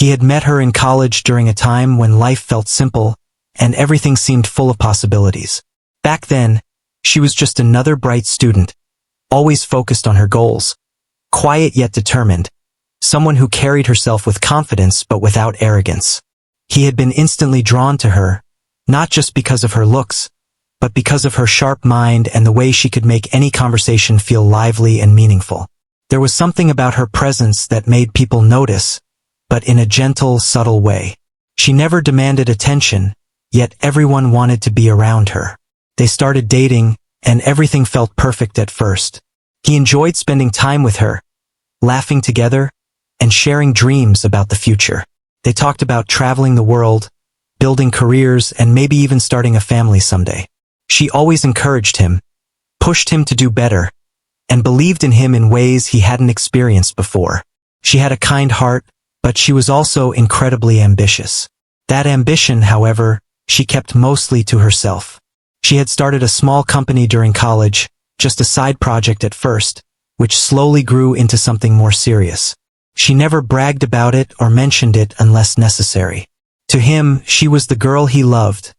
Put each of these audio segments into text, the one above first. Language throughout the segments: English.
He had met her in college during a time when life felt simple and everything seemed full of possibilities. Back then, she was just another bright student, always focused on her goals, quiet yet determined, someone who carried herself with confidence but without arrogance. He had been instantly drawn to her, not just because of her looks, but because of her sharp mind and the way she could make any conversation feel lively and meaningful. There was something about her presence that made people notice, but in a gentle, subtle way. She never demanded attention, yet everyone wanted to be around her. They started dating, and everything felt perfect at first. He enjoyed spending time with her, laughing together, and sharing dreams about the future. They talked about traveling the world, building careers, and maybe even starting a family someday. She always encouraged him, pushed him to do better, and believed in him in ways he hadn't experienced before. She had a kind heart, but she was also incredibly ambitious. That ambition, however, she kept mostly to herself. She had started a small company during college, just a side project at first, which slowly grew into something more serious. She never bragged about it or mentioned it unless necessary. To him, she was the girl he loved,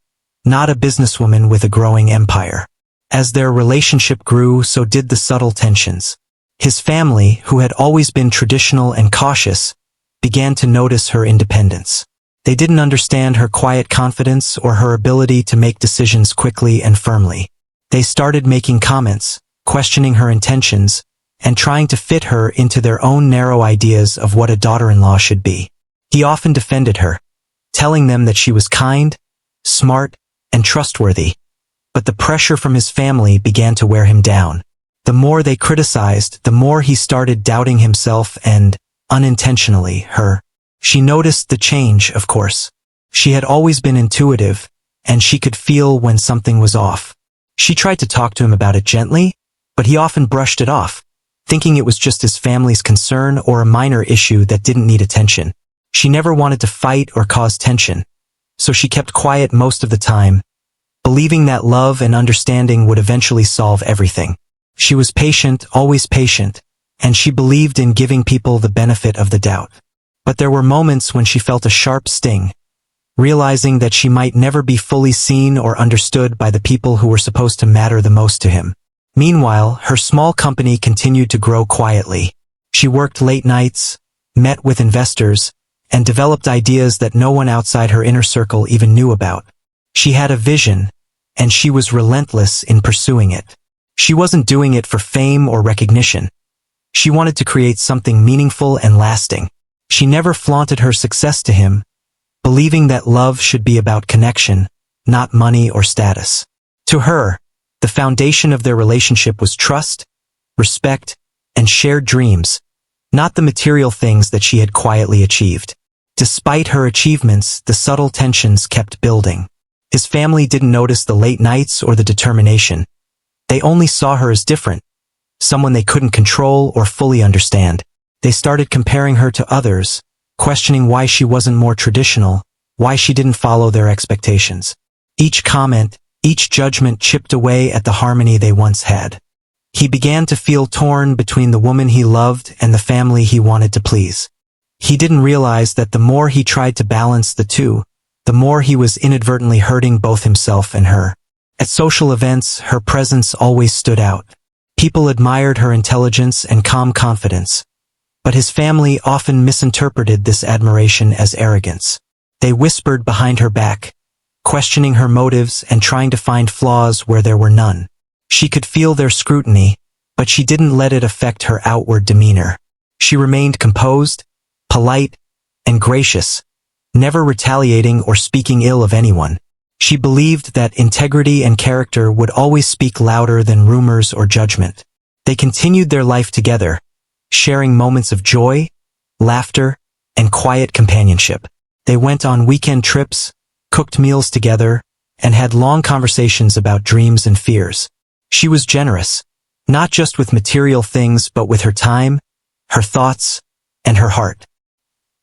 not a businesswoman with a growing empire. As their relationship grew, so did the subtle tensions. His family, who had always been traditional and cautious, began to notice her independence. They didn't understand her quiet confidence or her ability to make decisions quickly and firmly. They started making comments, questioning her intentions, and trying to fit her into their own narrow ideas of what a daughter-in-law should be. He often defended her, telling them that she was kind, smart, and trustworthy. But the pressure from his family began to wear him down. The more they criticized, the more he started doubting himself and, unintentionally, her. She noticed the change, of course. She had always been intuitive, and she could feel when something was off. She tried to talk to him about it gently, but he often brushed it off, thinking it was just his family's concern or a minor issue that didn't need attention. She never wanted to fight or cause tension, so she kept quiet most of the time, believing that love and understanding would eventually solve everything. She was patient, always patient, and she believed in giving people the benefit of the doubt. But there were moments when she felt a sharp sting, realizing that she might never be fully seen or understood by the people who were supposed to matter the most to him. Meanwhile, her small company continued to grow quietly. She worked late nights, met with investors, and developed ideas that no one outside her inner circle even knew about. She had a vision, and she was relentless in pursuing it. She wasn't doing it for fame or recognition. She wanted to create something meaningful and lasting. She never flaunted her success to him, believing that love should be about connection, not money or status. To her, the foundation of their relationship was trust, respect, and shared dreams, not the material things that she had quietly achieved. Despite her achievements, the subtle tensions kept building. His family didn't notice the late nights or the determination. They only saw her as different, someone they couldn't control or fully understand. They started comparing her to others, questioning why she wasn't more traditional, why she didn't follow their expectations. Each comment, each judgment chipped away at the harmony they once had. He began to feel torn between the woman he loved and the family he wanted to please. He didn't realize that the more he tried to balance the two, the more he was inadvertently hurting both himself and her. At social events, her presence always stood out. People admired her intelligence and calm confidence. But his family often misinterpreted this admiration as arrogance. They whispered behind her back, questioning her motives and trying to find flaws where there were none. She could feel their scrutiny, but she didn't let it affect her outward demeanor. She remained composed, polite, and gracious, never retaliating or speaking ill of anyone. She believed that integrity and character would always speak louder than rumors or judgment. They continued their life together, sharing moments of joy, laughter, and quiet companionship. They went on weekend trips, cooked meals together, and had long conversations about dreams and fears. She was generous, not just with material things but with her time, her thoughts, and her heart.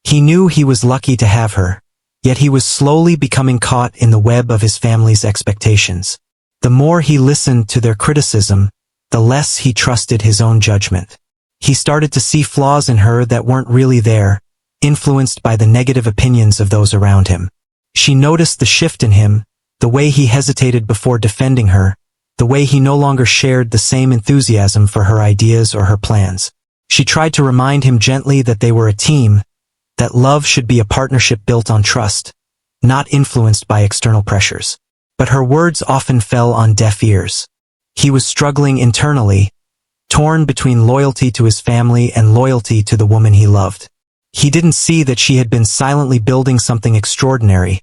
He knew he was lucky to have her, yet he was slowly becoming caught in the web of his family's expectations. The more he listened to their criticism, the less he trusted his own judgment. He started to see flaws in her that weren't really there, influenced by the negative opinions of those around him. She noticed the shift in him, the way he hesitated before defending her, the way he no longer shared the same enthusiasm for her ideas or her plans. She tried to remind him gently that they were a team, that love should be a partnership built on trust, not influenced by external pressures. But her words often fell on deaf ears. He was struggling internally, torn between loyalty to his family and loyalty to the woman he loved. He didn't see that she had been silently building something extraordinary,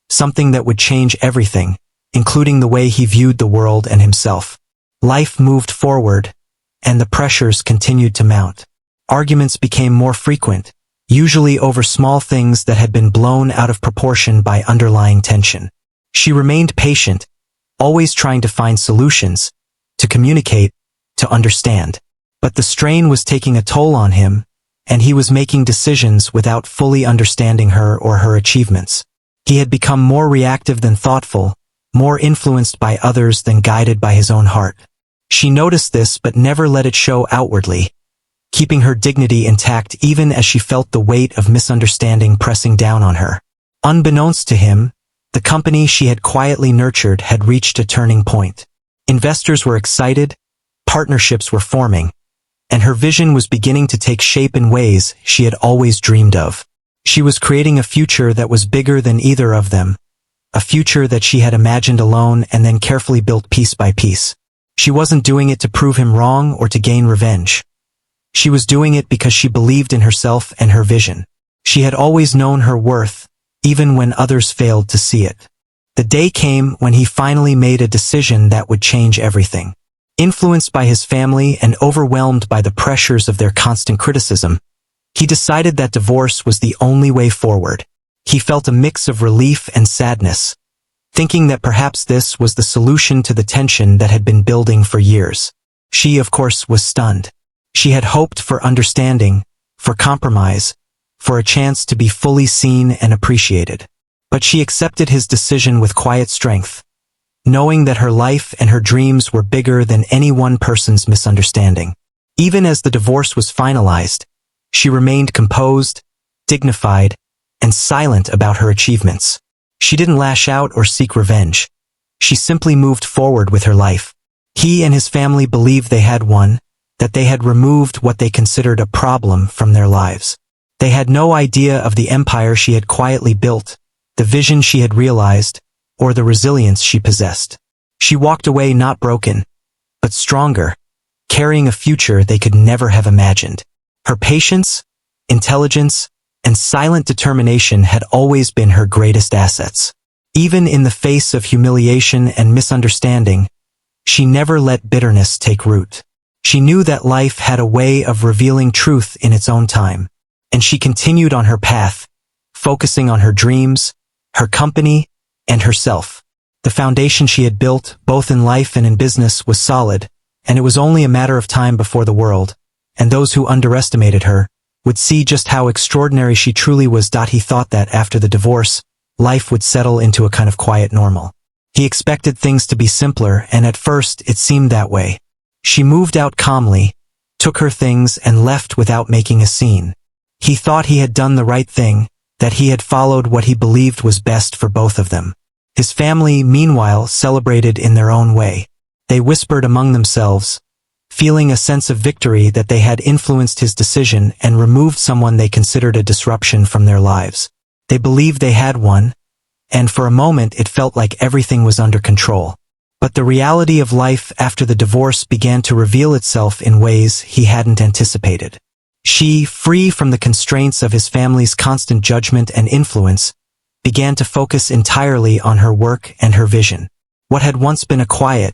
something that would change everything, including the way he viewed the world and himself. Life moved forward, and the pressures continued to mount. Arguments became more frequent, usually over small things that had been blown out of proportion by underlying tension. She remained patient, always trying to find solutions, to communicate, to understand. But the strain was taking a toll on him, and he was making decisions without fully understanding her or her achievements. He had become more reactive than thoughtful, more influenced by others than guided by his own heart. She noticed this but never let it show outwardly, keeping her dignity intact even as she felt the weight of misunderstanding pressing down on her. Unbeknownst to him, the company she had quietly nurtured had reached a turning point. Investors were excited, partnerships were forming, and her vision was beginning to take shape in ways she had always dreamed of. She was creating a future that was bigger than either of them, a future that she had imagined alone and then carefully built piece by piece. She wasn't doing it to prove him wrong or to gain revenge. She was doing it because she believed in herself and her vision. She had always known her worth, even when others failed to see it. The day came when he finally made a decision that would change everything. Influenced by his family and overwhelmed by the pressures of their constant criticism, he decided that divorce was the only way forward. He felt a mix of relief and sadness, thinking that perhaps this was the solution to the tension that had been building for years. She, of course, was stunned. She had hoped for understanding, for compromise, for a chance to be fully seen and appreciated. But she accepted his decision with quiet strength, knowing that her life and her dreams were bigger than any one person's misunderstanding. Even as the divorce was finalized, she remained composed, dignified, and silent about her achievements. She didn't lash out or seek revenge. She simply moved forward with her life. He and his family believed they had won, that they had removed what they considered a problem from their lives. They had no idea of the empire she had quietly built, the vision she had realized, or the resilience she possessed. She walked away not broken, but stronger, carrying a future they could never have imagined. Her patience, intelligence, and silent determination had always been her greatest assets. Even in the face of humiliation and misunderstanding, she never let bitterness take root. She knew that life had a way of revealing truth in its own time, and she continued on her path, focusing on her dreams, her company, and herself. The foundation she had built, both in life and in business, was solid, and it was only a matter of time before the world, and those who underestimated her, would see just how extraordinary she truly was. He thought that after the divorce, life would settle into a kind of quiet normal. He expected things to be simpler, and at first it seemed that way. She moved out calmly, took her things and left without making a scene. He thought he had done the right thing, that he had followed what he believed was best for both of them. His family, meanwhile, celebrated in their own way. They whispered among themselves, feeling a sense of victory that they had influenced his decision and removed someone they considered a disruption from their lives. They believed they had won, and for a moment it felt like everything was under control. But the reality of life after the divorce began to reveal itself in ways he hadn't anticipated. She, free from the constraints of his family's constant judgment and influence, began to focus entirely on her work and her vision. What had once been a quiet,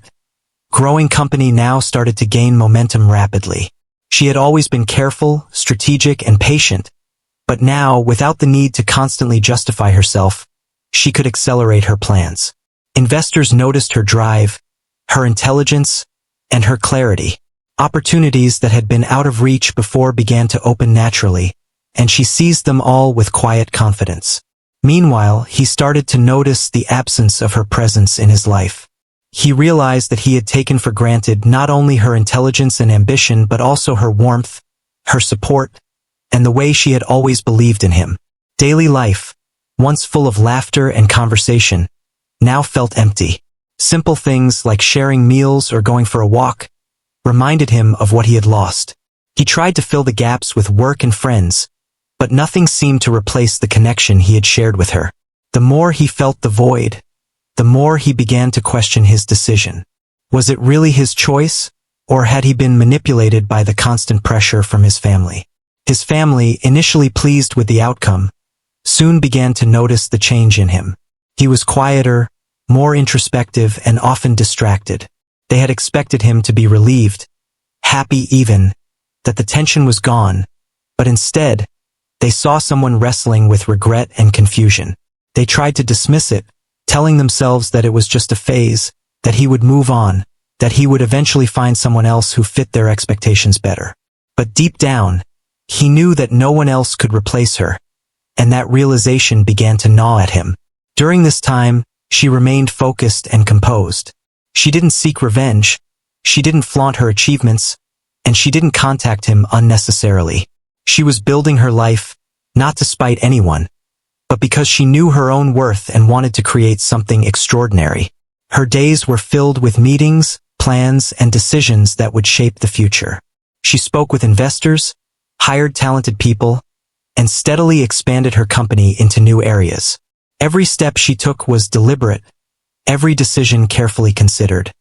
growing company now started to gain momentum rapidly. She had always been careful, strategic, and patient, but now, without the need to constantly justify herself, she could accelerate her plans. Investors noticed her drive, her intelligence, and her clarity. Opportunities that had been out of reach before began to open naturally, and she seized them all with quiet confidence. Meanwhile, he started to notice the absence of her presence in his life. He realized that he had taken for granted not only her intelligence and ambition but also her warmth, her support, and the way she had always believed in him. Daily life, once full of laughter and conversation, now felt empty. Simple things like sharing meals or going for a walk reminded him of what he had lost. He tried to fill the gaps with work and friends, but nothing seemed to replace the connection he had shared with her. The more he felt the void, the more he began to question his decision. Was it really his choice, or had he been manipulated by the constant pressure from his family? His family, initially pleased with the outcome, soon began to notice the change in him. He was quieter, more introspective, and often distracted. They had expected him to be relieved, happy even, that the tension was gone, but instead, they saw someone wrestling with regret and confusion. They tried to dismiss it, telling themselves that it was just a phase, that he would move on, that he would eventually find someone else who fit their expectations better. But deep down, he knew that no one else could replace her, and that realization began to gnaw at him. During this time, she remained focused and composed. She didn't seek revenge, she didn't flaunt her achievements, and she didn't contact him unnecessarily. She was building her life, not to spite anyone, but because she knew her own worth and wanted to create something extraordinary. Her days were filled with meetings, plans, and decisions that would shape the future. She spoke with investors, hired talented people, and steadily expanded her company into new areas. Every step she took was deliberate, every decision carefully considered.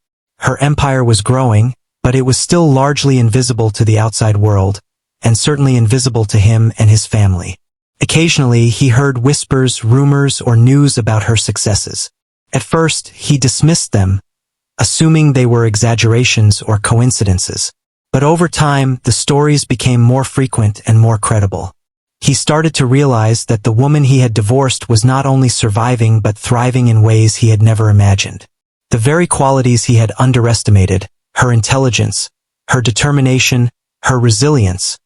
Her empire was growing, but it was still largely invisible to the outside world, and certainly invisible to him and his family. Occasionally, he heard whispers, rumors, or news about her successes. At first, he dismissed them, assuming they were exaggerations or coincidences. But over time, the stories became more frequent and more credible. He started to realize that the woman he had divorced was not only surviving but thriving in ways he had never imagined. The very qualities he had underestimated, her intelligence, her determination, her resilience,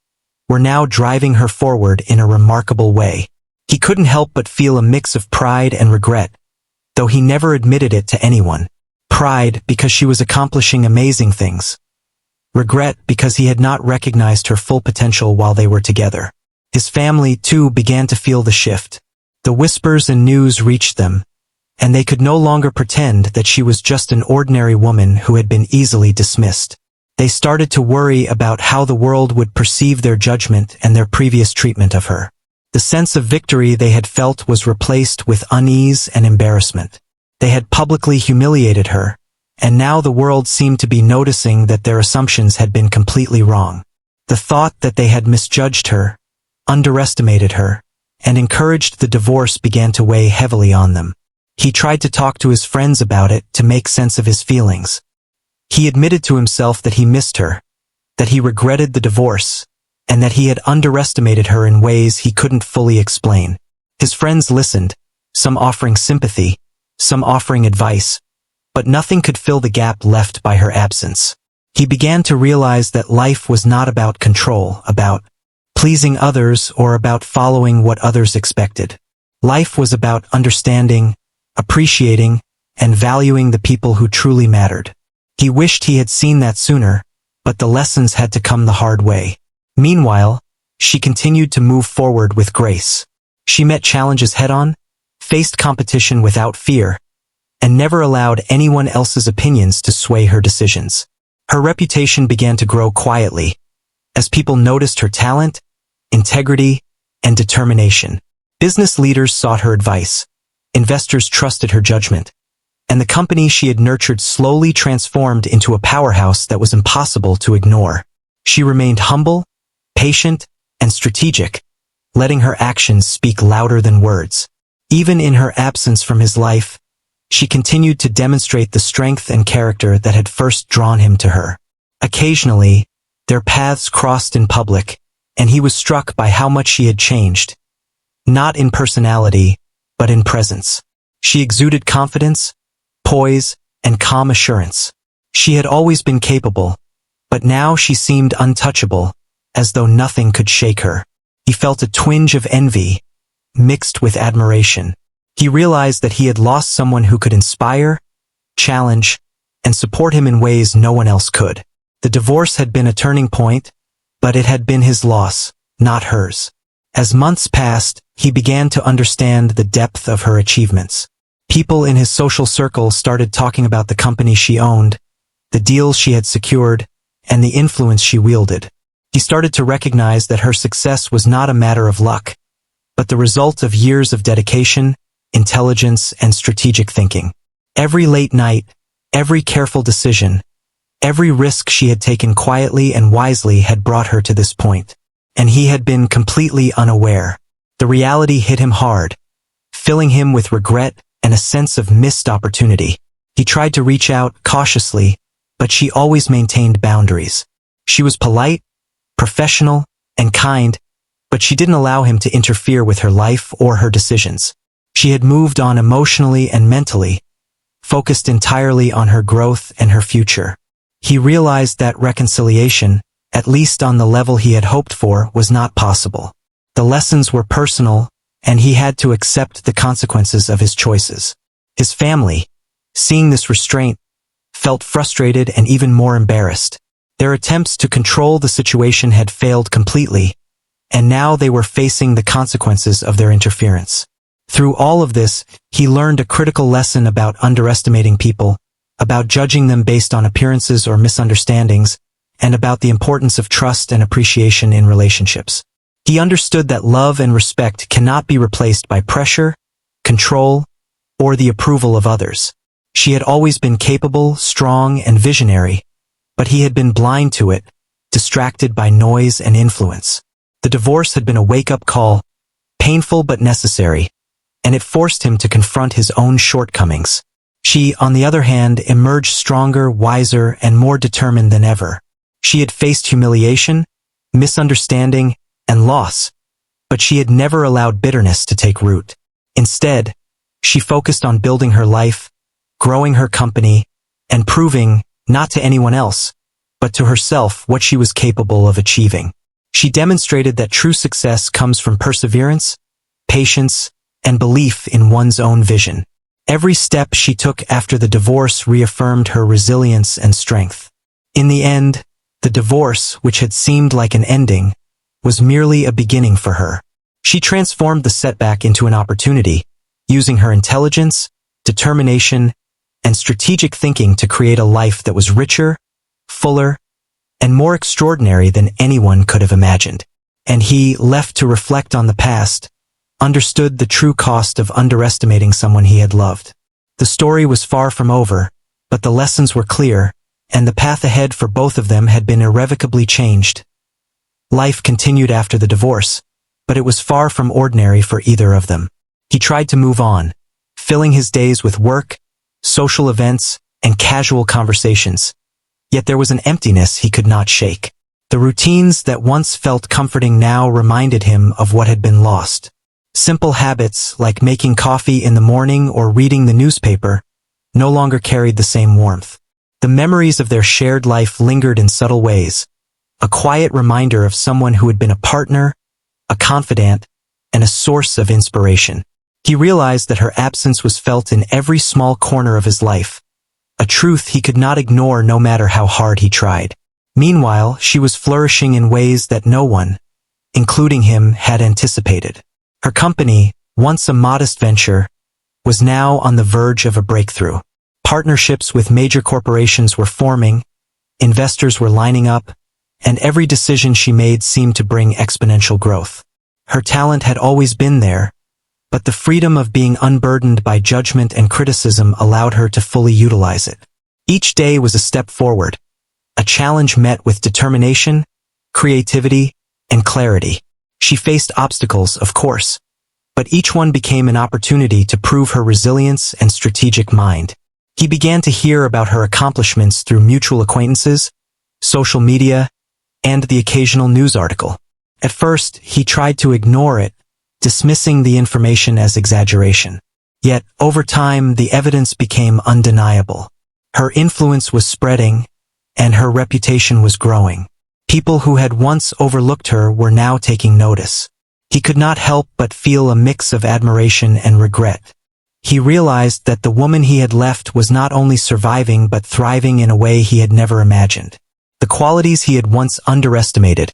were now driving her forward in a remarkable way. He couldn't help but feel a mix of pride and regret, though he never admitted it to anyone. Pride because she was accomplishing amazing things. Regret because he had not recognized her full potential while they were together. His family, too, began to feel the shift. The whispers and news reached them, and they could no longer pretend that she was just an ordinary woman who had been easily dismissed. They started to worry about how the world would perceive their judgment and their previous treatment of her. The sense of victory they had felt was replaced with unease and embarrassment. They had publicly humiliated her, and now the world seemed to be noticing that their assumptions had been completely wrong. The thought that they had misjudged her, underestimated her, and encouraged the divorce began to weigh heavily on them. He tried to talk to his friends about it to make sense of his feelings. He admitted to himself that he missed her, that he regretted the divorce, and that he had underestimated her in ways he couldn't fully explain. His friends listened, some offering sympathy, some offering advice, but nothing could fill the gap left by her absence. He began to realize that life was not about control, about pleasing others, or about following what others expected. Life was about understanding, appreciating, and valuing the people who truly mattered. He wished he had seen that sooner, but the lessons had to come the hard way. Meanwhile, she continued to move forward with grace. She met challenges head-on, faced competition without fear, and never allowed anyone else's opinions to sway her decisions. Her reputation began to grow quietly, as people noticed her talent, integrity, and determination. Business leaders sought her advice, investors trusted her judgment, and the company she had nurtured slowly transformed into a powerhouse that was impossible to ignore. She remained humble, patient, and strategic, letting her actions speak louder than words. Even in her absence from his life, she continued to demonstrate the strength and character that had first drawn him to her. Occasionally, their paths crossed in public, and he was struck by how much she had changed. Not in personality, but in presence. She exuded confidence, poise, and calm assurance. She had always been capable, but now she seemed untouchable, as though nothing could shake her. He felt a twinge of envy, mixed with admiration. He realized that he had lost someone who could inspire, challenge, and support him in ways no one else could. The divorce had been a turning point, but it had been his loss, not hers. As months passed, he began to understand the depth of her achievements. People in his social circle started talking about the company she owned, the deals she had secured, and the influence she wielded. He started to recognize that her success was not a matter of luck, but the result of years of dedication, intelligence, and strategic thinking. Every late night, every careful decision, every risk she had taken quietly and wisely had brought her to this point. And he had been completely unaware. The reality hit him hard, filling him with regret and a sense of missed opportunity. He tried to reach out cautiously, but she always maintained boundaries. She was polite, professional, and kind, but she didn't allow him to interfere with her life or her decisions. She had moved on emotionally and mentally, focused entirely on her growth and her future. He realized that reconciliation, at least on the level he had hoped for, was not possible. The lessons were personal, and he had to accept the consequences of his choices. His family, seeing this restraint, felt frustrated and even more embarrassed. Their attempts to control the situation had failed completely, and now they were facing the consequences of their interference. Through all of this, he learned a critical lesson about underestimating people, about judging them based on appearances or misunderstandings, and about the importance of trust and appreciation in relationships. He understood that love and respect cannot be replaced by pressure, control, or the approval of others. She had always been capable, strong, and visionary, but he had been blind to it, distracted by noise and influence. The divorce had been a wake-up call, painful but necessary, and it forced him to confront his own shortcomings. She, on the other hand, emerged stronger, wiser, and more determined than ever. She had faced humiliation, misunderstanding, and loss, but she had never allowed bitterness to take root. Instead, she focused on building her life, growing her company, and proving, not to anyone else, but to herself, what she was capable of achieving. She demonstrated that true success comes from perseverance, patience, and belief in one's own vision. Every step she took after the divorce reaffirmed her resilience and strength. In the end, the divorce, which had seemed like an ending, was merely a beginning for her. She transformed the setback into an opportunity, using her intelligence, determination, and strategic thinking to create a life that was richer, fuller, and more extraordinary than anyone could have imagined. And he, left to reflect on the past, understood the true cost of underestimating someone he had loved. The story was far from over, but the lessons were clear, and the path ahead for both of them had been irrevocably changed. Life continued after the divorce, but it was far from ordinary for either of them. He tried to move on, filling his days with work, social events, and casual conversations. Yet there was an emptiness he could not shake. The routines that once felt comforting now reminded him of what had been lost. Simple habits, like making coffee in the morning or reading the newspaper, no longer carried the same warmth. The memories of their shared life lingered in subtle ways, a quiet reminder of someone who had been a partner, a confidant, and a source of inspiration. He realized that her absence was felt in every small corner of his life, a truth he could not ignore no matter how hard he tried. Meanwhile, she was flourishing in ways that no one, including him, had anticipated. Her company, once a modest venture, was now on the verge of a breakthrough. Partnerships with major corporations were forming, investors were lining up, and every decision she made seemed to bring exponential growth. Her talent had always been there, but the freedom of being unburdened by judgment and criticism allowed her to fully utilize it. Each day was a step forward, a challenge met with determination, creativity, and clarity. She faced obstacles, of course, but each one became an opportunity to prove her resilience and strategic mind. He began to hear about her accomplishments through mutual acquaintances, social media, and the occasional news article. At first, he tried to ignore it, dismissing the information as exaggeration. Yet, over time, the evidence became undeniable. Her influence was spreading, and her reputation was growing. People who had once overlooked her were now taking notice. He could not help but feel a mix of admiration and regret. He realized that the woman he had left was not only surviving but thriving in a way he had never imagined. The qualities he had once underestimated,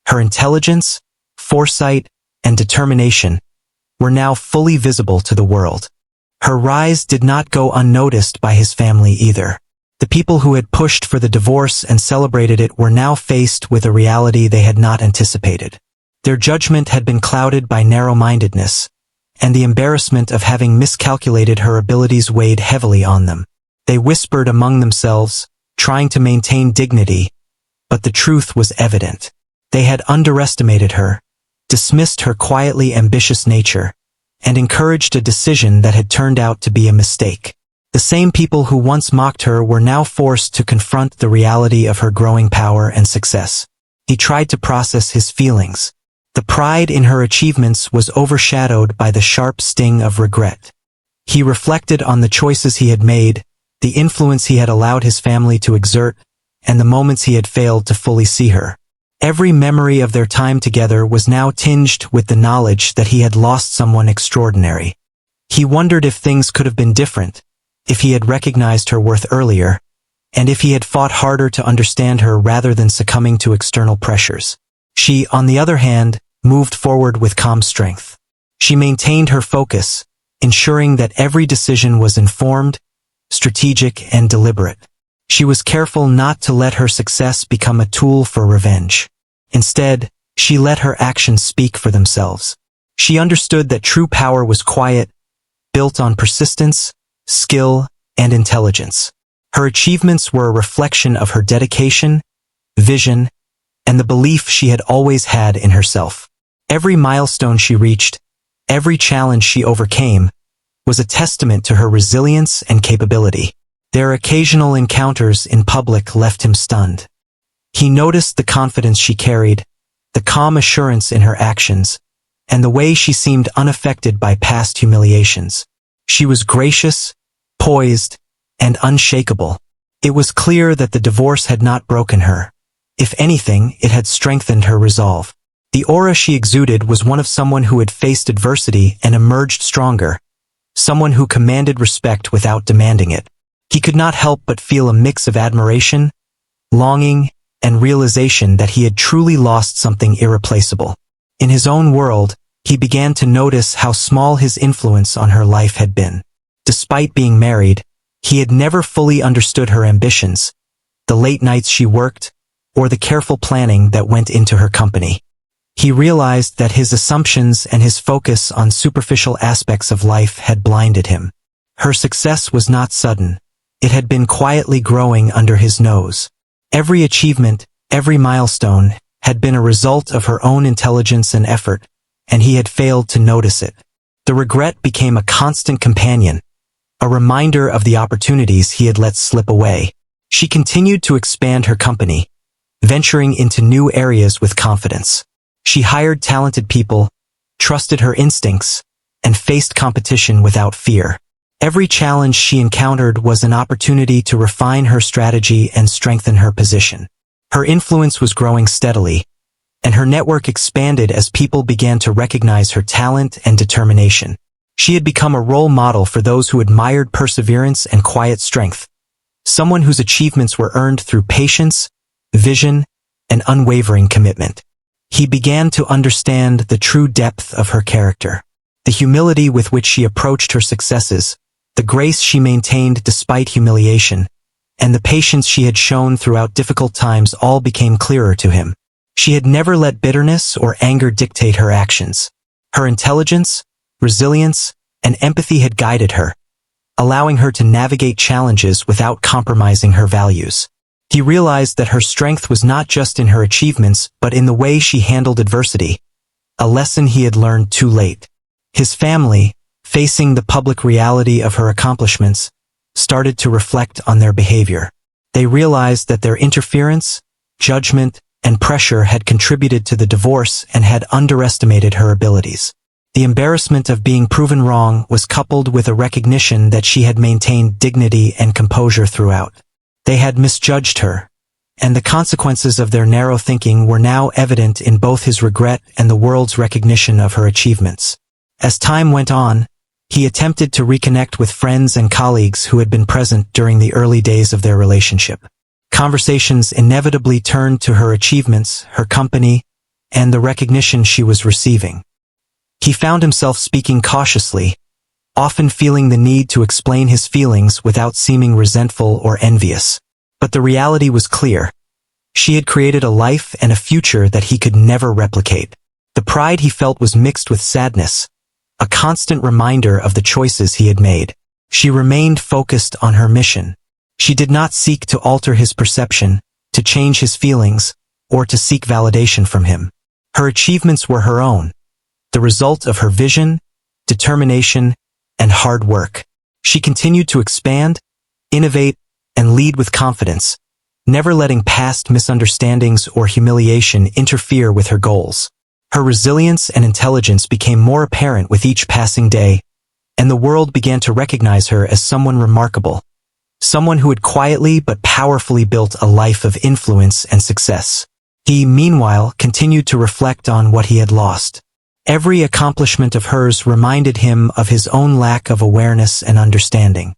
her intelligence, foresight, and determination, were now fully visible to the world. Her rise did not go unnoticed by his family either. The people who had pushed for the divorce and celebrated it were now faced with a reality they had not anticipated. Their judgment had been clouded by narrow-mindedness, and the embarrassment of having miscalculated her abilities weighed heavily on them. They whispered among themselves, trying to maintain dignity, but the truth was evident. They had underestimated her, dismissed her quietly ambitious nature, and encouraged a decision that had turned out to be a mistake. The same people who once mocked her were now forced to confront the reality of her growing power and success. He tried to process his feelings. The pride in her achievements was overshadowed by the sharp sting of regret. He reflected on the choices he had made, the influence he had allowed his family to exert, and the moments he had failed to fully see her. Every memory of their time together was now tinged with the knowledge that he had lost someone extraordinary. He wondered if things could have been different, if he had recognized her worth earlier, and if he had fought harder to understand her rather than succumbing to external pressures. She, on the other hand, moved forward with calm strength. She maintained her focus, ensuring that every decision was informed, strategic, and deliberate. She was careful not to let her success become a tool for revenge. Instead, she let her actions speak for themselves. She understood that true power was quiet, built on persistence, skill, and intelligence. Her achievements were a reflection of her dedication, vision, and the belief she had always had in herself. Every milestone she reached, every challenge she overcame, was a testament to her resilience and capability. Their occasional encounters in public left him stunned. He noticed the confidence she carried, the calm assurance in her actions, and the way she seemed unaffected by past humiliations. She was gracious, poised, and unshakable. It was clear that the divorce had not broken her. If anything, it had strengthened her resolve. The aura she exuded was one of someone who had faced adversity and emerged stronger, someone who commanded respect without demanding it. He could not help but feel a mix of admiration, longing, and realization that he had truly lost something irreplaceable. In his own world, he began to notice how small his influence on her life had been. Despite being married, he had never fully understood her ambitions, the late nights she worked, or the careful planning that went into her company. He realized that his assumptions and his focus on superficial aspects of life had blinded him. Her success was not sudden. It had been quietly growing under his nose. Every achievement, every milestone, had been a result of her own intelligence and effort, and he had failed to notice it. The regret became a constant companion, a reminder of the opportunities he had let slip away. She continued to expand her company, venturing into new areas with confidence. She hired talented people, trusted her instincts, and faced competition without fear. Every challenge she encountered was an opportunity to refine her strategy and strengthen her position. Her influence was growing steadily, and her network expanded as people began to recognize her talent and determination. She had become a role model for those who admired perseverance and quiet strength, someone whose achievements were earned through patience, vision, and unwavering commitment. He began to understand the true depth of her character, the humility with which she approached her successes, the grace she maintained despite humiliation, and the patience she had shown throughout difficult times all became clearer to him. She had never let bitterness or anger dictate her actions. Her intelligence, resilience, and empathy had guided her, allowing her to navigate challenges without compromising her values. He realized that her strength was not just in her achievements but in the way she handled adversity, a lesson he had learned too late. His family, facing the public reality of her accomplishments, started to reflect on their behavior. They realized that their interference, judgment, and pressure had contributed to the divorce and had underestimated her abilities. The embarrassment of being proven wrong was coupled with a recognition that she had maintained dignity and composure throughout. They had misjudged her, and the consequences of their narrow thinking were now evident in both his regret and the world's recognition of her achievements. As time went on, he attempted to reconnect with friends and colleagues who had been present during the early days of their relationship. Conversations inevitably turned to her achievements, her company, and the recognition she was receiving. He found himself speaking cautiously, often feeling the need to explain his feelings without seeming resentful or envious. But the reality was clear. She had created a life and a future that he could never replicate. The pride he felt was mixed with sadness, a constant reminder of the choices he had made. She remained focused on her mission. She did not seek to alter his perception, to change his feelings, or to seek validation from him. Her achievements were her own, the result of her vision, determination, and hard work. She continued to expand, innovate, and lead with confidence, never letting past misunderstandings or humiliation interfere with her goals. Her resilience and intelligence became more apparent with each passing day, and the world began to recognize her as someone remarkable, someone who had quietly but powerfully built a life of influence and success. He, meanwhile, continued to reflect on what he had lost. Every accomplishment of hers reminded him of his own lack of awareness and understanding.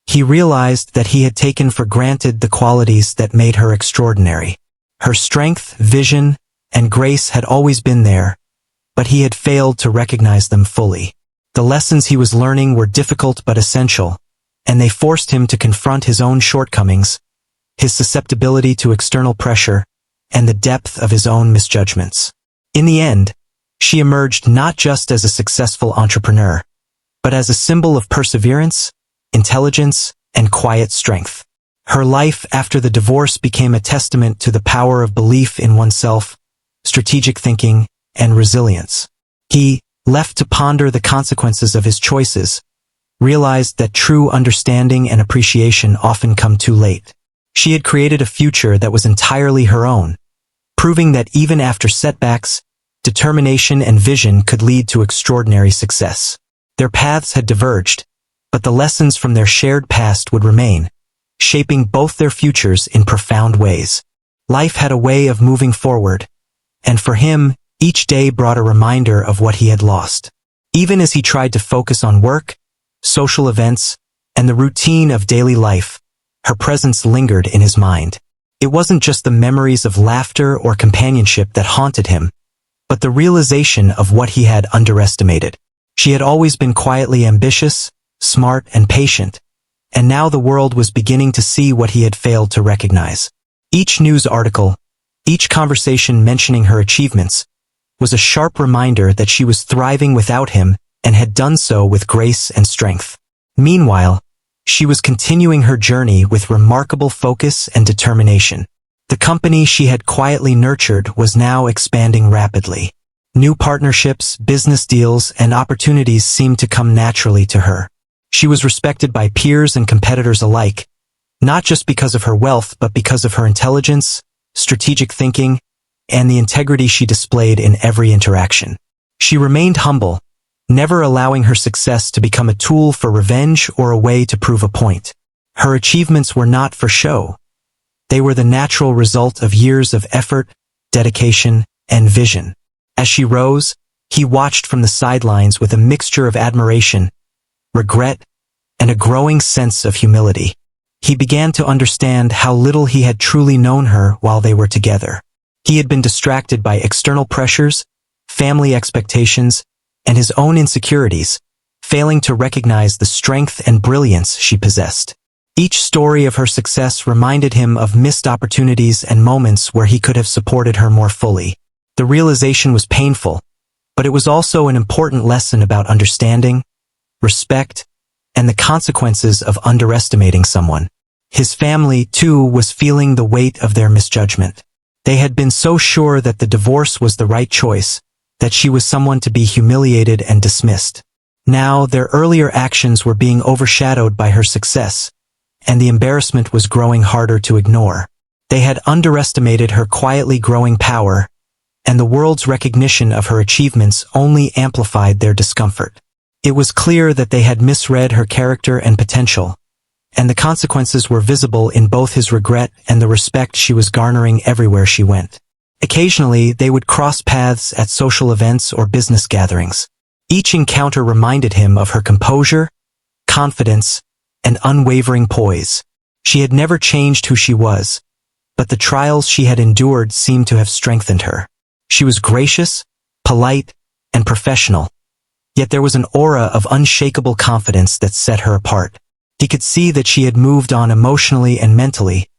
He realized that he had taken for granted the qualities that made her extraordinary. Her strength, vision, and grace had always been there, but he had failed to recognize them fully. The lessons he was learning were difficult but essential, and they forced him to confront his own shortcomings, his susceptibility to external pressure, and the depth of his own misjudgments. In the end, she emerged not just as a successful entrepreneur, but as a symbol of perseverance, intelligence, and quiet strength. Her life after the divorce became a testament to the power of belief in oneself, strategic thinking, and resilience. He, left to ponder the consequences of his choices, realized that true understanding and appreciation often come too late. She had created a future that was entirely her own, proving that even after setbacks, determination and vision could lead to extraordinary success. Their paths had diverged, but the lessons from their shared past would remain, shaping both their futures in profound ways. Life had a way of moving forward, and for him, each day brought a reminder of what he had lost. Even as he tried to focus on work, social events, and the routine of daily life, her presence lingered in his mind. It wasn't just the memories of laughter or companionship that haunted him, but the realization of what he had underestimated. She had always been quietly ambitious, smart, and patient, and now the world was beginning to see what he had failed to recognize. Each news article, each conversation mentioning her achievements, was a sharp reminder that she was thriving without him and had done so with grace and strength. Meanwhile, she was continuing her journey with remarkable focus and determination. The company she had quietly nurtured was now expanding rapidly. New partnerships, business deals, and opportunities seemed to come naturally to her. She was respected by peers and competitors alike, not just because of her wealth but because of her intelligence, strategic thinking, and the integrity she displayed in every interaction. She remained humble, never allowing her success to become a tool for revenge or a way to prove a point. Her achievements were not for show. They were the natural result of years of effort, dedication, and vision. As she rose, he watched from the sidelines with a mixture of admiration, regret, and a growing sense of humility. He began to understand how little he had truly known her while they were together. He had been distracted by external pressures, family expectations, and his own insecurities, failing to recognize the strength and brilliance she possessed. Each story of her success reminded him of missed opportunities and moments where he could have supported her more fully. The realization was painful, but it was also an important lesson about understanding, respect, and the consequences of underestimating someone. His family, too, was feeling the weight of their misjudgment. They had been so sure that the divorce was the right choice, that she was someone to be humiliated and dismissed. Now, their earlier actions were being overshadowed by her success, and the embarrassment was growing harder to ignore. They had underestimated her quietly growing power, and the world's recognition of her achievements only amplified their discomfort. It was clear that they had misread her character and potential, and the consequences were visible in both his regret and the respect she was garnering everywhere she went. Occasionally, they would cross paths at social events or business gatherings. Each encounter reminded him of her composure, confidence, and unwavering poise. She had never changed who she was, but the trials she had endured seemed to have strengthened her. She was gracious, polite, and professional. Yet there was an aura of unshakable confidence that set her apart. He could see that she had moved on emotionally and mentally,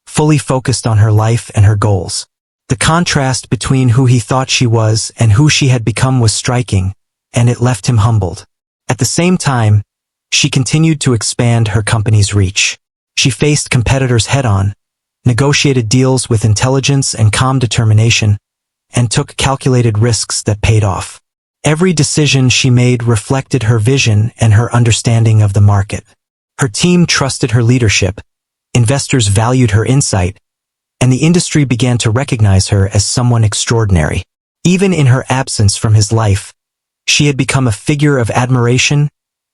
fully focused on her life and her goals. The contrast between who he thought she was and who she had become was striking, and it left him humbled. At the same time, she continued to expand her company's reach. She faced competitors head-on, negotiated deals with intelligence and calm determination, and took calculated risks that paid off. Every decision she made reflected her vision and her understanding of the market. Her team trusted her leadership, investors valued her insight, and the industry began to recognize her as someone extraordinary. Even in her absence from his life, she had become a figure of admiration,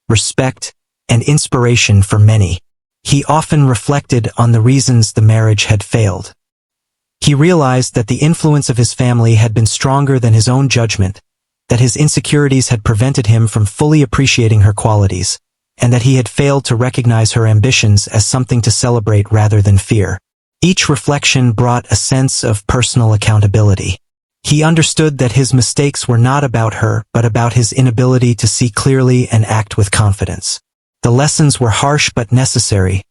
respect, and inspiration for many. He often reflected on the reasons the marriage had failed. He realized that the influence of his family had been stronger than his own judgment, that his insecurities had prevented him from fully appreciating her qualities, and that he had failed to recognize her ambitions as something to celebrate rather than fear. Each reflection brought a sense of personal accountability. He understood that his mistakes were not about her, but about his inability to see clearly and act with confidence. The lessons were harsh but necessary,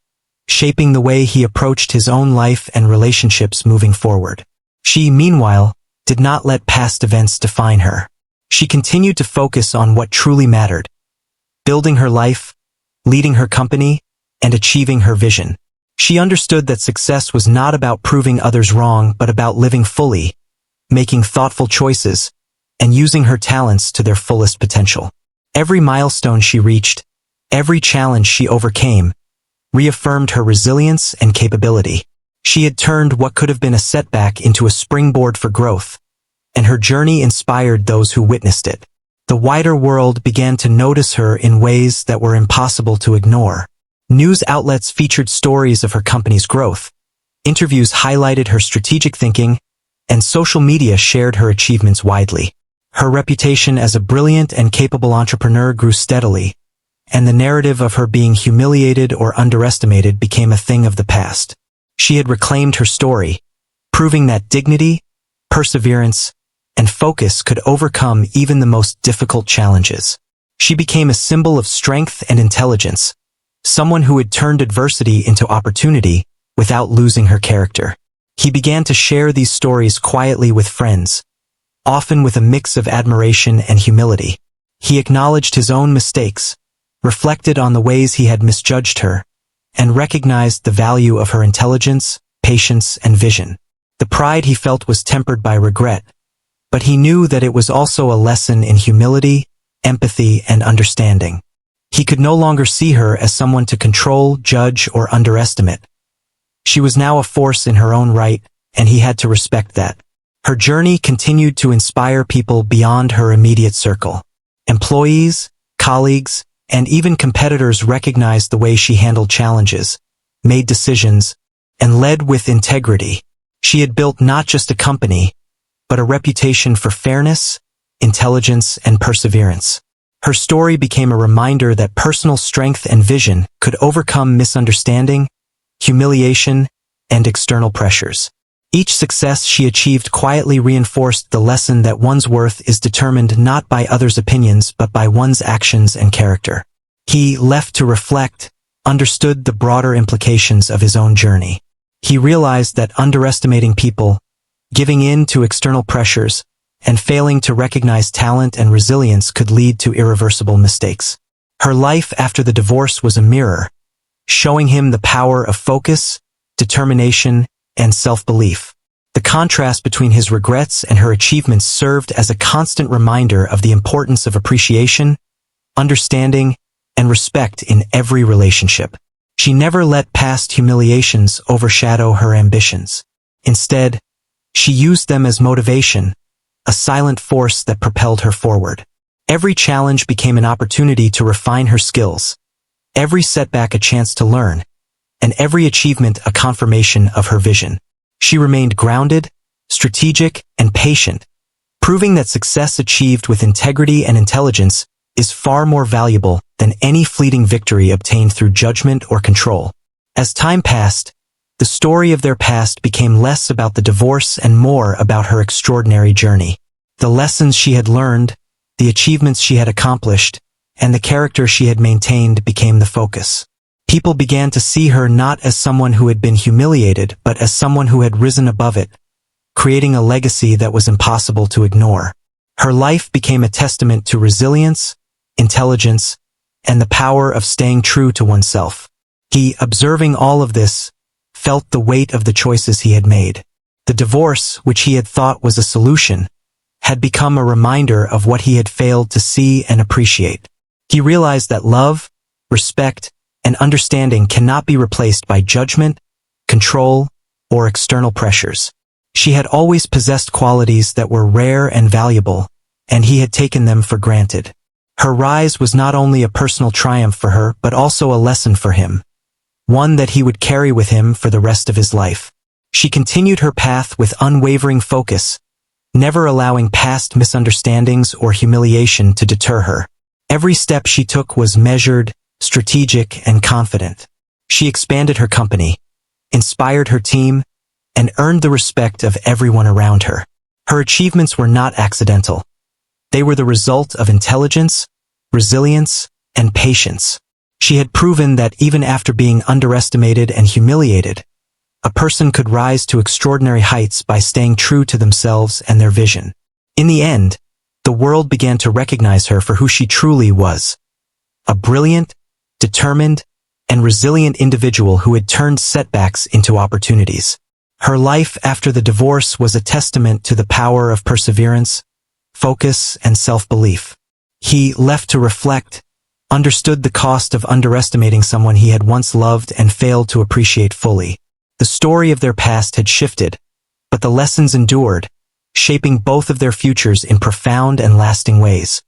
shaping the way he approached his own life and relationships moving forward. She, meanwhile, did not let past events define her. She continued to focus on what truly mattered, building her life, leading her company, and achieving her vision. She understood that success was not about proving others wrong but about living fully, making thoughtful choices, and using her talents to their fullest potential. Every milestone she reached, every challenge she overcame, reaffirmed her resilience and capability. She had turned what could have been a setback into a springboard for growth, and her journey inspired those who witnessed it. The wider world began to notice her in ways that were impossible to ignore. News outlets featured stories of her company's growth, interviews highlighted her strategic thinking, and social media shared her achievements widely. Her reputation as a brilliant and capable entrepreneur grew steadily, and the narrative of her being humiliated or underestimated became a thing of the past. She had reclaimed her story, proving that dignity, perseverance, and focus could overcome even the most difficult challenges. She became a symbol of strength and intelligence, someone who had turned adversity into opportunity without losing her character. He began to share these stories quietly with friends, often with a mix of admiration and humility. He acknowledged his own mistakes, reflected on the ways he had misjudged her, and recognized the value of her intelligence, patience, and vision. The pride he felt was tempered by regret, but he knew that it was also a lesson in humility, empathy, and understanding. He could no longer see her as someone to control, judge, or underestimate. She was now a force in her own right, and he had to respect that. Her journey continued to inspire people beyond her immediate circle. Employees, colleagues, and even competitors recognized the way she handled challenges, made decisions, and led with integrity. She had built not just a company, but a reputation for fairness, intelligence, and perseverance. Her story became a reminder that personal strength and vision could overcome misunderstanding, humiliation, and external pressures. Each success she achieved quietly reinforced the lesson that one's worth is determined not by others' opinions but by one's actions and character. He, left to reflect, understood the broader implications of his own journey. He realized that underestimating people, giving in to external pressures, and failing to recognize talent and resilience could lead to irreversible mistakes. Her life after the divorce was a mirror, showing him the power of focus, determination, and self-belief. The contrast between his regrets and her achievements served as a constant reminder of the importance of appreciation, understanding, and respect in every relationship. She never let past humiliations overshadow her ambitions. Instead, she used them as motivation, a silent force that propelled her forward. Every challenge became an opportunity to refine her skills, every setback a chance to learn, and every achievement a confirmation of her vision. She remained grounded, strategic, and patient, proving that success achieved with integrity and intelligence is far more valuable than any fleeting victory obtained through judgment or control. As time passed, The story of their past became less about the divorce and more about her extraordinary journey. The lessons she had learned, the achievements she had accomplished, and the character she had maintained became the focus. People began to see her not as someone who had been humiliated, but as someone who had risen above it, creating a legacy that was impossible to ignore. Her life became a testament to resilience, intelligence, and the power of staying true to oneself. He, observing all of this, felt the weight of the choices he had made. The divorce, which he had thought was a solution, had become a reminder of what he had failed to see and appreciate. He realized that love, respect, and understanding cannot be replaced by judgment, control, or external pressures. She had always possessed qualities that were rare and valuable, and he had taken them for granted. Her rise was not only a personal triumph for her, but also a lesson for him, one that he would carry with him for the rest of his life. She continued her path with unwavering focus, never allowing past misunderstandings or humiliation to deter her. Every step she took was measured, strategic, and confident. She expanded her company, inspired her team, and earned the respect of everyone around her. Her achievements were not accidental. They were the result of intelligence, resilience, and patience. She had proven that even after being underestimated and humiliated, a person could rise to extraordinary heights by staying true to themselves and their vision. In the end, the world began to recognize her for who she truly was, a brilliant, determined, and resilient individual who had turned setbacks into opportunities. Her life after the divorce was a testament to the power of perseverance, focus, and self-belief. He, left to reflect, understood the cost of underestimating someone he had once loved and failed to appreciate fully. The story of their past had shifted, but the lessons endured, shaping both of their futures in profound and lasting ways.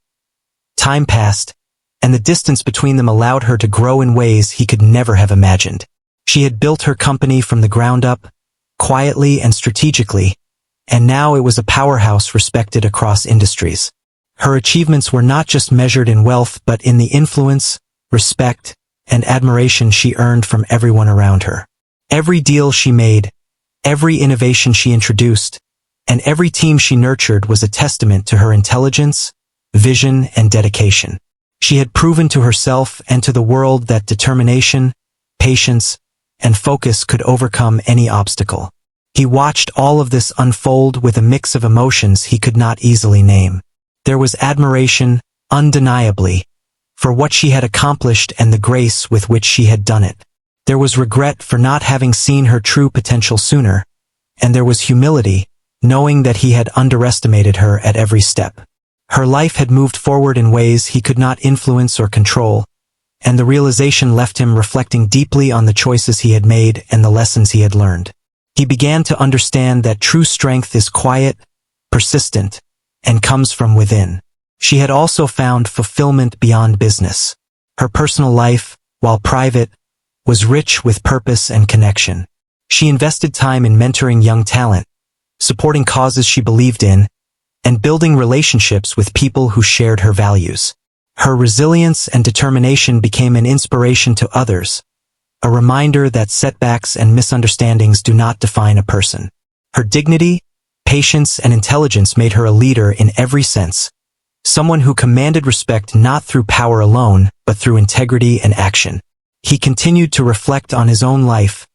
Time passed, and the distance between them allowed her to grow in ways he could never have imagined. She had built her company from the ground up, quietly and strategically, and now it was a powerhouse respected across industries. Her achievements were not just measured in wealth but in the influence, respect, and admiration she earned from everyone around her. Every deal she made, every innovation she introduced, and every team she nurtured was a testament to her intelligence, vision, and dedication. She had proven to herself and to the world that determination, patience, and focus could overcome any obstacle. He watched all of this unfold with a mix of emotions he could not easily name. There was admiration, undeniably, for what she had accomplished and the grace with which she had done it. There was regret for not having seen her true potential sooner, and there was humility, knowing that he had underestimated her at every step. Her life had moved forward in ways he could not influence or control, and the realization left him reflecting deeply on the choices he had made and the lessons he had learned. He began to understand that true strength is quiet, persistent, and comes from within. She had also found fulfillment beyond business. Her personal life, while private, was rich with purpose and connection. She invested time in mentoring young talent, supporting causes she believed in, and building relationships with people who shared her values. Her resilience and determination became an inspiration to others, a reminder that setbacks and misunderstandings do not define a person. Her dignity, patience, and intelligence made her a leader in every sense, someone who commanded respect not through power alone, but through integrity and action. He continued to reflect on his own life,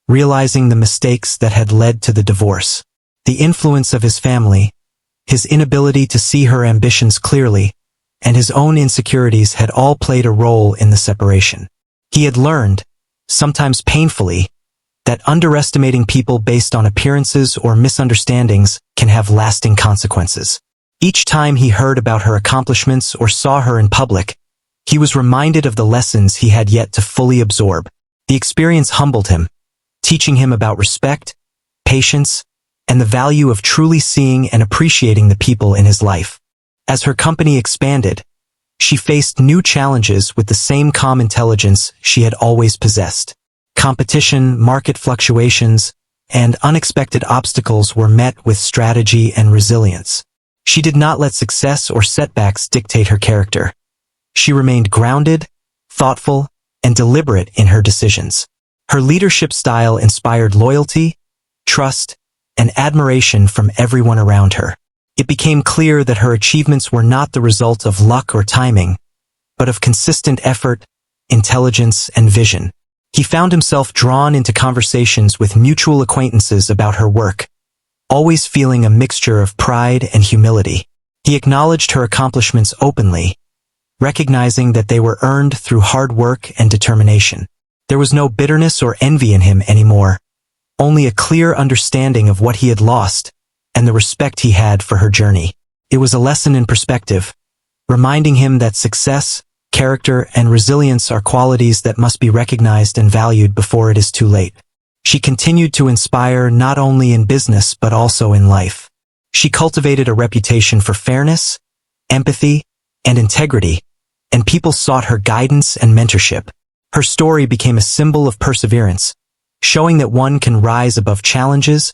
realizing the mistakes that had led to the divorce. The influence of his family, his inability to see her ambitions clearly, and his own insecurities had all played a role in the separation. He had learned, sometimes painfully, that underestimating people based on appearances or misunderstandings can have lasting consequences. Each time he heard about her accomplishments or saw her in public, he was reminded of the lessons he had yet to fully absorb. The experience humbled him, teaching him about respect, patience, and the value of truly seeing and appreciating the people in his life. As her company expanded, she faced new challenges with the same calm intelligence she had always possessed. Competition, market fluctuations, and unexpected obstacles were met with strategy and resilience. She did not let success or setbacks dictate her character. She remained grounded, thoughtful, and deliberate in her decisions. Her leadership style inspired loyalty, trust, and admiration from everyone around her. It became clear that her achievements were not the result of luck or timing, but of consistent effort, intelligence, and vision. He found himself drawn into conversations with mutual acquaintances about her work, always feeling a mixture of pride and humility. He acknowledged her accomplishments openly, recognizing that they were earned through hard work and determination. There was no bitterness or envy in him anymore, only a clear understanding of what he had lost and the respect he had for her journey. It was a lesson in perspective, reminding him that success, character, and resilience are qualities that must be recognized and valued before it is too late. She continued to inspire not only in business but also in life. She cultivated a reputation for fairness, empathy, and integrity, and people sought her guidance and mentorship. Her story became a symbol of perseverance, showing that one can rise above challenges,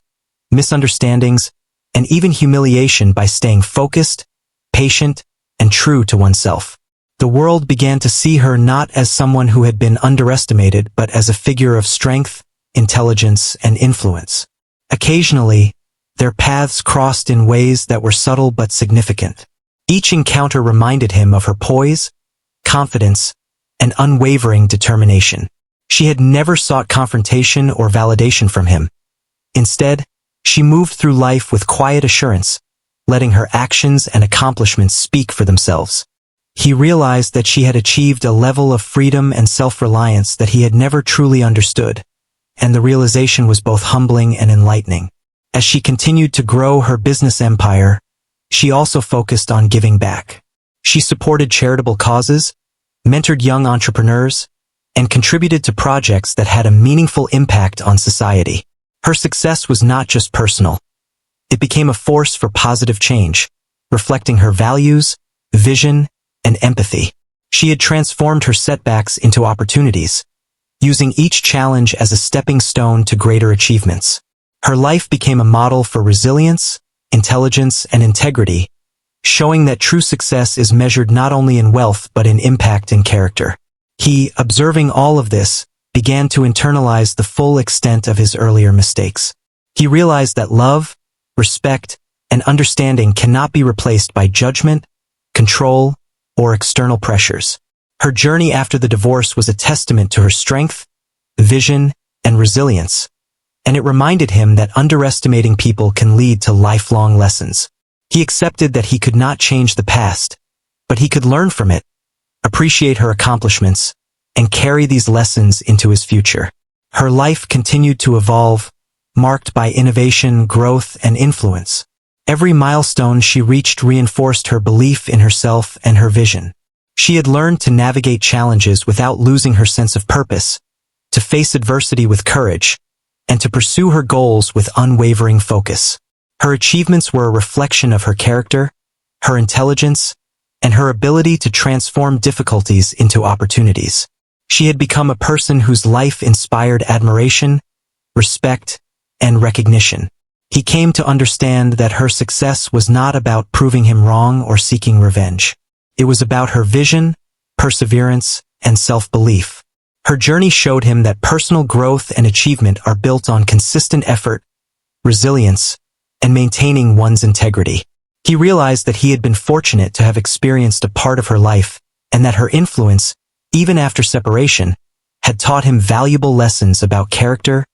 misunderstandings, and even humiliation by staying focused, patient, and true to oneself. The world began to see her not as someone who had been underestimated but as a figure of strength, intelligence, and influence. Occasionally, their paths crossed in ways that were subtle but significant. Each encounter reminded him of her poise, confidence, and unwavering determination. She had never sought confrontation or validation from him. Instead, she moved through life with quiet assurance, letting her actions and accomplishments speak for themselves. He realized that she had achieved a level of freedom and self-reliance that he had never truly understood, and the realization was both humbling and enlightening. As she continued to grow her business empire, she also focused on giving back. She supported charitable causes, mentored young entrepreneurs, and contributed to projects that had a meaningful impact on society. Her success was not just personal. It became a force for positive change, reflecting her values, vision, and empathy. She had transformed her setbacks into opportunities, using each challenge as a stepping stone to greater achievements. Her life became a model for resilience, intelligence, and integrity, showing that true success is measured not only in wealth but in impact and character. He, observing all of this, began to internalize the full extent of his earlier mistakes. He realized that love, respect, and understanding cannot be replaced by judgment, control, or external pressures. Her journey after the divorce was a testament to her strength, vision, and resilience, and it reminded him that underestimating people can lead to lifelong lessons. He accepted that he could not change the past, but he could learn from it, appreciate her accomplishments, and carry these lessons into his future. Her life continued to evolve, marked by innovation, growth, and influence. Every milestone she reached reinforced her belief in herself and her vision. She had learned to navigate challenges without losing her sense of purpose, to face adversity with courage, and to pursue her goals with unwavering focus. Her achievements were a reflection of her character, her intelligence, and her ability to transform difficulties into opportunities. She had become a person whose life inspired admiration, respect, and recognition. He came to understand that her success was not about proving him wrong or seeking revenge. It was about her vision, perseverance, and self-belief. Her journey showed him that personal growth and achievement are built on consistent effort, resilience, and maintaining one's integrity. He realized that he had been fortunate to have experienced a part of her life, and that her influence, even after separation, had taught him valuable lessons about character,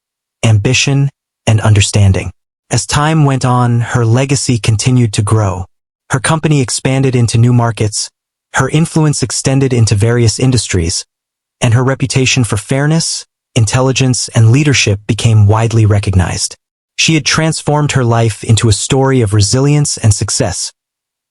ambition, and understanding. As time went on, her legacy continued to grow. Her company expanded into new markets, her influence extended into various industries, and her reputation for fairness, intelligence, and leadership became widely recognized. She had transformed her life into a story of resilience and success,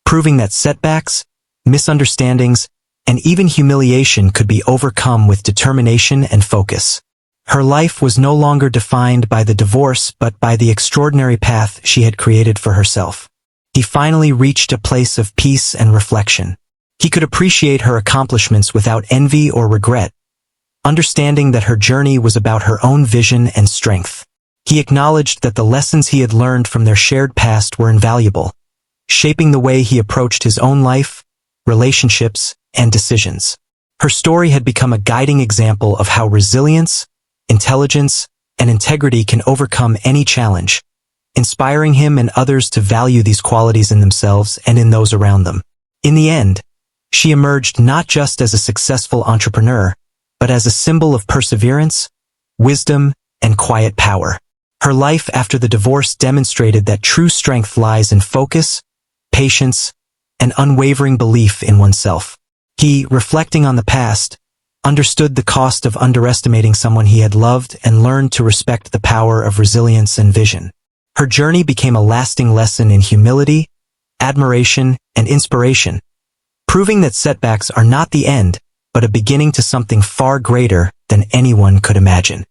proving that setbacks, misunderstandings, and even humiliation could be overcome with determination and focus. Her life was no longer defined by the divorce but by the extraordinary path she had created for herself. He finally reached a place of peace and reflection. He could appreciate her accomplishments without envy or regret, understanding that her journey was about her own vision and strength. He acknowledged that the lessons he had learned from their shared past were invaluable, shaping the way he approached his own life, relationships, and decisions. Her story had become a guiding example of how resilience, intelligence, and integrity can overcome any challenge, inspiring him and others to value these qualities in themselves and in those around them. In the end, she emerged not just as a successful entrepreneur, but as a symbol of perseverance, wisdom, and quiet power. Her life after the divorce demonstrated that true strength lies in focus, patience, and unwavering belief in oneself. He, reflecting on the past, understood the cost of underestimating someone he had loved and learned to respect the power of resilience and vision. Her journey became a lasting lesson in humility, admiration, and inspiration, proving that setbacks are not the end, but a beginning to something far greater than anyone could imagine.